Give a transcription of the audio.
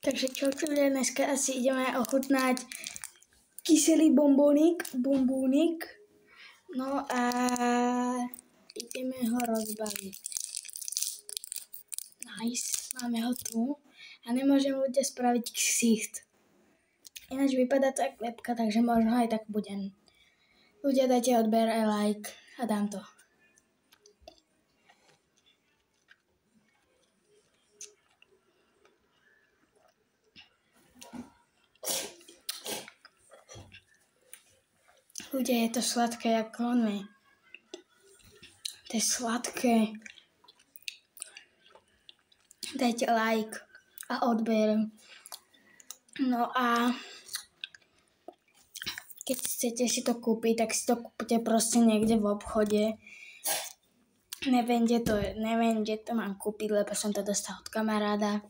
Takže čaučo, dneska asi ideme ochutnať kyselý bombónik. No a ideme ho rozbaliť. Nice, máme ho tu. A nemôžem ľudia spraviť ksicht. Ináč vypadá to jak lepka, takže možno aj tak budem. Ľudia, dajte odber a like a dám to. Ľudia, je to sladké jak klony. To je sladké. Dajte like a odber. No a keď chcete si to kúpiť, tak si to kúpite proste niekde v obchode. Neviem, kde to mám kúpiť, lebo som to dostal od kamaráda.